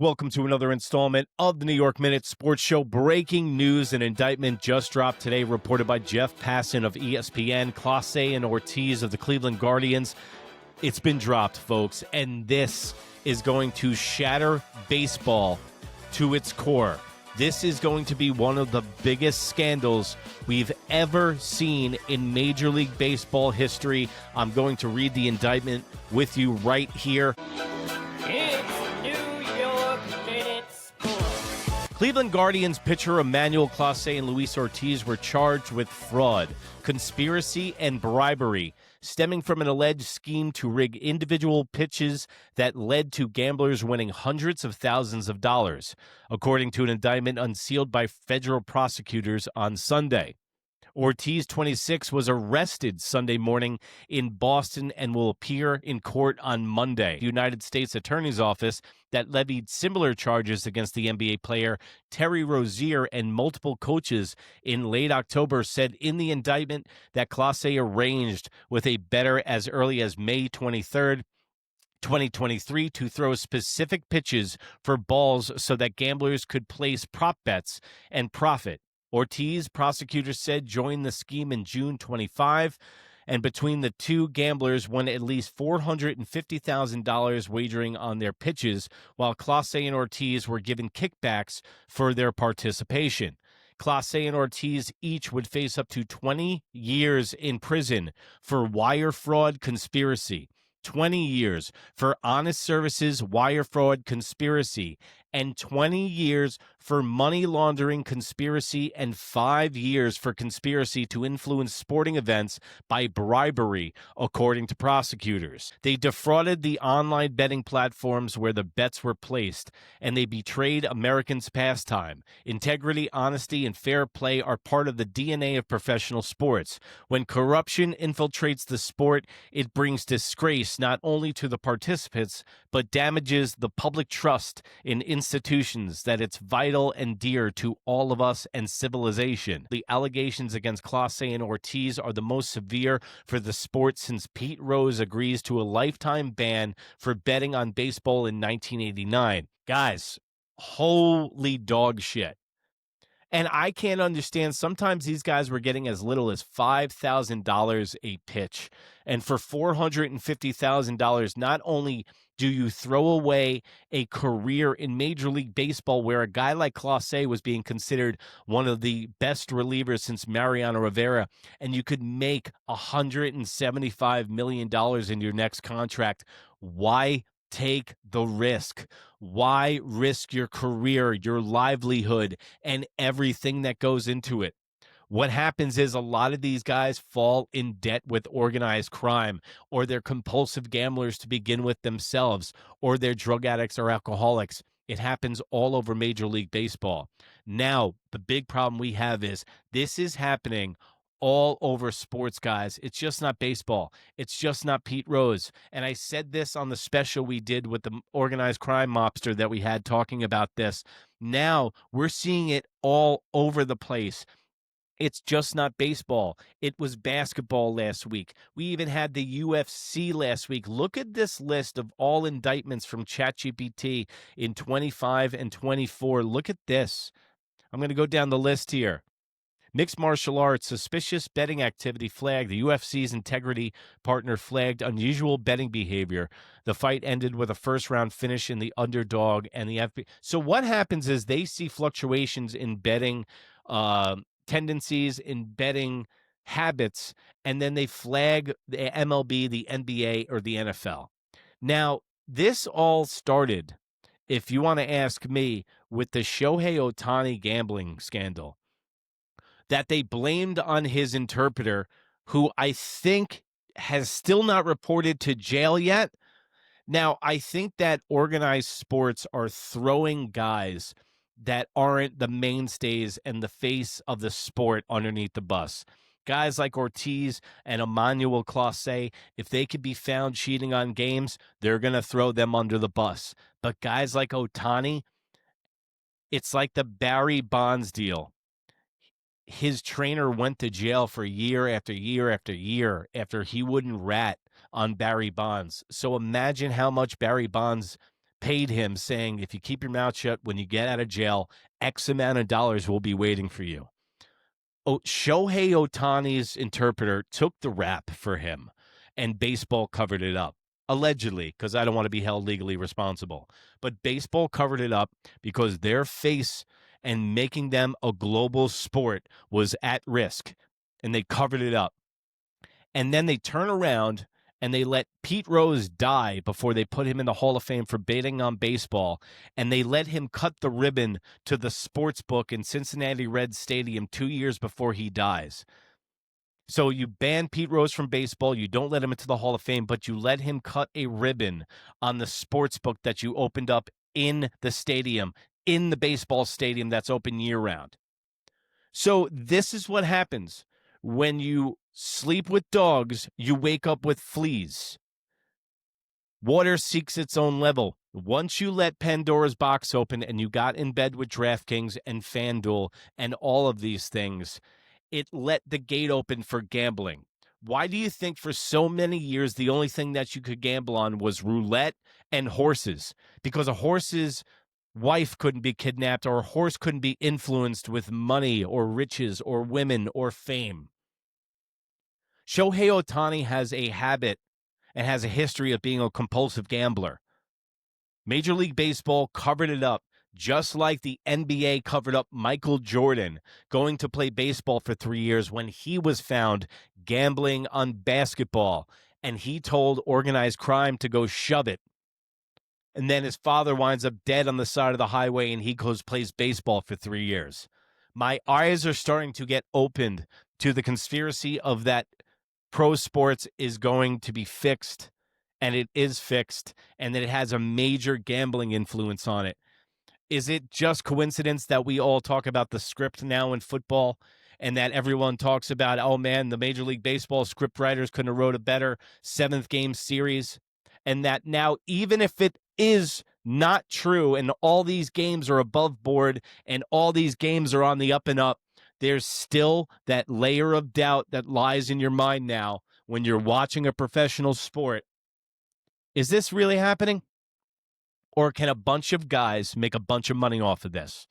Welcome to another installment of the New York Minute Sports Show. Breaking news: an indictment just dropped today, reported by Jeff Passan of ESPN. Clase Ortiz of the Cleveland Guardians. It's been dropped, folks, and this is going to shatter baseball to its core. This is going to be one of the biggest scandals we've ever seen in Major League Baseball history. I'm going to read the indictment with you right here. Cleveland Guardians pitcher Emmanuel, Clase, and Luis Ortiz were charged with fraud, conspiracy, and bribery, stemming from an alleged scheme to rig individual pitches that led to gamblers winning hundreds of thousands of dollars, according to an indictment unsealed by federal prosecutors on Sunday. Ortiz, 26, was arrested Sunday morning in Boston and will appear in court on Monday. The United States Attorney's Office that levied similar charges against the NBA player Terry Rozier and multiple coaches in late October said in the indictment that Clase arranged with a bettor as early as May 23rd, 2023 to throw specific pitches for balls so that gamblers could place prop bets and profit. Ortiz, prosecutors said, joined the scheme in June 25, and between the two, gamblers won at least $450,000 wagering on their pitches, while Clase and Ortiz were given kickbacks for their participation. Clase and Ortiz each would face up to 20 years in prison for wire fraud conspiracy, 20 years for honest services wire fraud conspiracy, and 20 years for money laundering conspiracy, and 5 years for conspiracy to influence sporting events by bribery, according to prosecutors. They defrauded the online betting platforms where the bets were placed, and they betrayed Americans' pastime. Integrity, honesty, and fair play are part of the DNA of professional sports. When corruption infiltrates the sport, it brings disgrace not only to the participants, but damages the public trust in institutions that it's vital and dear to all of us and civilization. The allegations against Clase and Ortiz are the most severe for the sport since Pete Rose agrees to a lifetime ban for betting on baseball in 1989. Guys, holy dog shit. And I can't understand, sometimes these guys were getting as little as $5,000 a pitch. And for $450,000, not only do you throw away a career in Major League Baseball where a guy like Clase was being considered one of the best relievers since Mariano Rivera, and you could make $175 million in your next contract. Why take the risk? Why risk your career, your livelihood, and everything that goes into it? What happens is a lot of these guys fall in debt with organized crime, or they're compulsive gamblers to begin with themselves, or they're drug addicts or alcoholics. It happens all over Major League Baseball. Now, the big problem we have is this is happening all over sports, guys. It's just not baseball. It's just not Pete Rose. And I said this on the special we did with the organized crime mobster that we had talking about this. Now we're seeing it all over the place. It's just not baseball. It was basketball last week. We even had the UFC last week. Look at this list of all indictments from ChatGPT in 25 and 24. Look at this. I'm going to go down the list here. Mixed martial arts, suspicious betting activity flagged. The UFC's integrity partner flagged unusual betting behavior. The fight ended with a first-round finish in the underdog and the FBI. So what happens is they see fluctuations in betting tendencies, in betting habits, and then they flag the MLB, the NBA, or the NFL. Now, this all started, if you want to ask me, with the Shohei Ohtani gambling scandal that they blamed on his interpreter, who I think has still not reported to jail yet. Now, I think that organized sports are throwing guys that aren't the mainstays and the face of the sport underneath the bus. Guys like Ortiz and Emmanuel, Clase, if they could be found cheating on games, they're going to throw them under the bus. But guys like Otani, it's like the Barry Bonds deal. His trainer went to jail for year after year after year after he wouldn't rat on Barry Bonds. So imagine how much Barry Bonds paid him saying, if you keep your mouth shut when you get out of jail, X amount of dollars will be waiting for you. Shohei Ohtani's interpreter took the rap for him, and baseball covered it up. Allegedly, because I don't want to be held legally responsible. But baseball covered it up because their face and making them a global sport was at risk, and they covered it up. And then they turn around and they let Pete Rose die before they put him in the Hall of Fame for betting on baseball, and they let him cut the ribbon to the sportsbook in Cincinnati Reds Stadium 2 years before he dies. So you ban Pete Rose from baseball, you don't let him into the Hall of Fame, but you let him cut a ribbon on the sportsbook that you opened up in the stadium, in the baseball stadium that's open year-round. So this is what happens. When you sleep with dogs, you wake up with fleas. Water seeks its own level. Once you let Pandora's box open and you got in bed with DraftKings and FanDuel and all of these things, it let the gate open for gambling. Why do you think for so many years the only thing that you could gamble on was roulette and horses? Because a horse's wife couldn't be kidnapped, or a horse couldn't be influenced with money or riches or women or fame. Shohei Ohtani has a habit and has a history of being a compulsive gambler. Major League Baseball covered it up, just like the NBA covered up Michael Jordan going to play baseball for 3 years when he was found gambling on basketball, and he told organized crime to go shove it. And then his father winds up dead on the side of the highway, and he plays baseball for 3 years. My eyes are starting to get opened to the conspiracy of that pro sports is going to be fixed, and it is fixed, and that it has a major gambling influence on it. Is it just coincidence that we all talk about the script now in football, and that everyone talks about, oh man, the Major League Baseball script writers couldn't have wrote a better 7th game series, and that now, even if it is not true and all these games are above board and all these games are on the up and up, there's still that layer of doubt that lies in your mind now when you're watching a professional sport. Is this really happening? Or can a bunch of guys make a bunch of money off of this?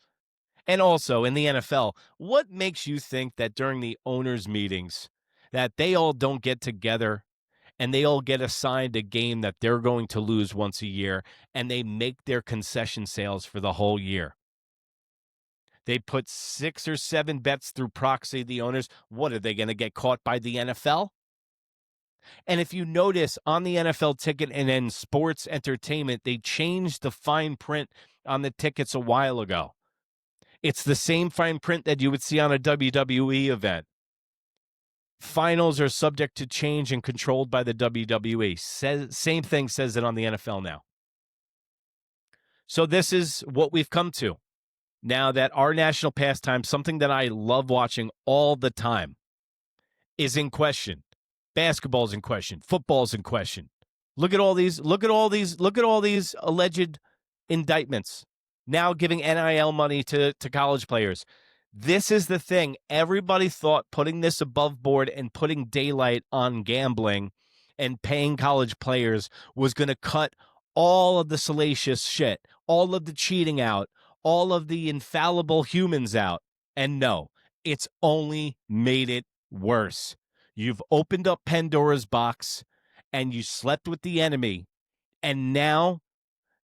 And also, in the NFL, what makes you think that during the owners' meetings that they all don't get together and they all get assigned a game that they're going to lose once a year, and they make their concession sales for the whole year? They put 6 or 7 bets through proxy, the owners. What, are they going to get caught by the NFL? And if you notice on the NFL ticket and in sports entertainment, they changed the fine print on the tickets a while ago. It's the same fine print that you would see on a WWE event. Finals are subject to change and controlled by the WWE. Same thing says it on the NFL now. So this is what we've come to. Now that our national pastime, something that I love watching all the time, is in question. Basketball's in question. Football's in question. Look at all these alleged indictments. Now giving NIL money to college players. This is the thing. Everybody thought putting this above board and putting daylight on gambling and paying college players was going to cut all of the salacious shit, all of the cheating out, all of the infallible humans out. And no, it's only made it worse. You've opened up Pandora's box and you slept with the enemy, and now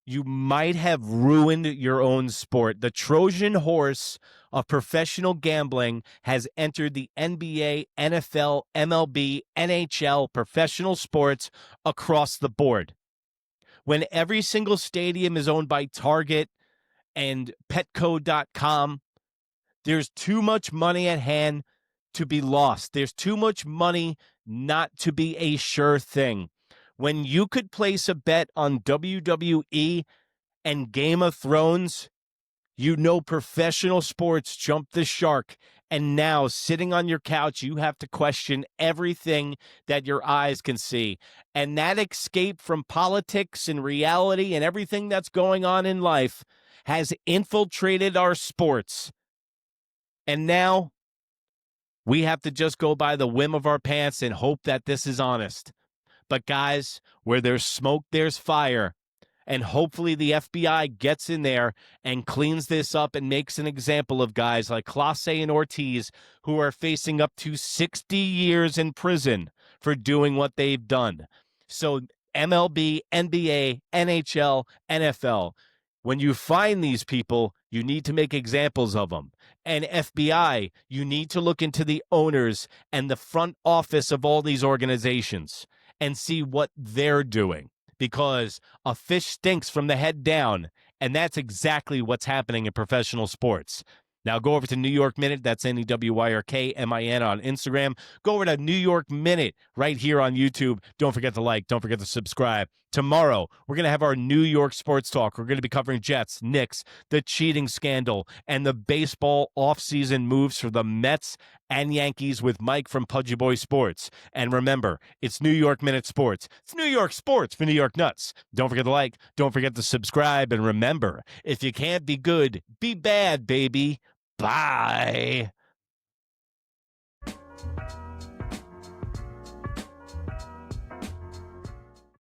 you might have ruined your own sport. The Trojan Horse of professional gambling has entered the NBA, NFL, MLB, NHL, professional sports across the board. When every single stadium is owned by Target and Petco.com, there's too much money at hand to be lost. There's too much money not to be a sure thing. When you could place a bet on WWE and Game of Thrones, you know professional sports jumped the shark, and now sitting on your couch, you have to question everything that your eyes can see. And that escape from politics and reality and everything that's going on in life has infiltrated our sports. And now we have to just go by the whim of our pants and hope that this is honest. But guys, where there's smoke, there's fire. And hopefully the FBI gets in there and cleans this up and makes an example of guys like Clase and Ortiz, who are facing up to 60 years in prison for doing what they've done. So MLB, NBA, NHL, NFL, when you find these people, you need to make examples of them. And FBI, you need to look into the owners and the front office of all these organizations and see what they're doing, because a fish stinks from the head down, and that's exactly what's happening in professional sports. Now go over to New York Minute, that's NEWYRKMIN on Instagram. Go over to New York Minute right here on YouTube. Don't forget to like, don't forget to subscribe. Tomorrow, we're going to have our New York Sports Talk. We're going to be covering Jets, Knicks, the cheating scandal, and the baseball offseason moves for the Mets and Yankees with Mike from Pudgy Boy Sports. And remember, it's New York Minute Sports. It's New York Sports for New York Nuts. Don't forget to like, don't forget to subscribe, and remember, if you can't be good, be bad, baby. Bye.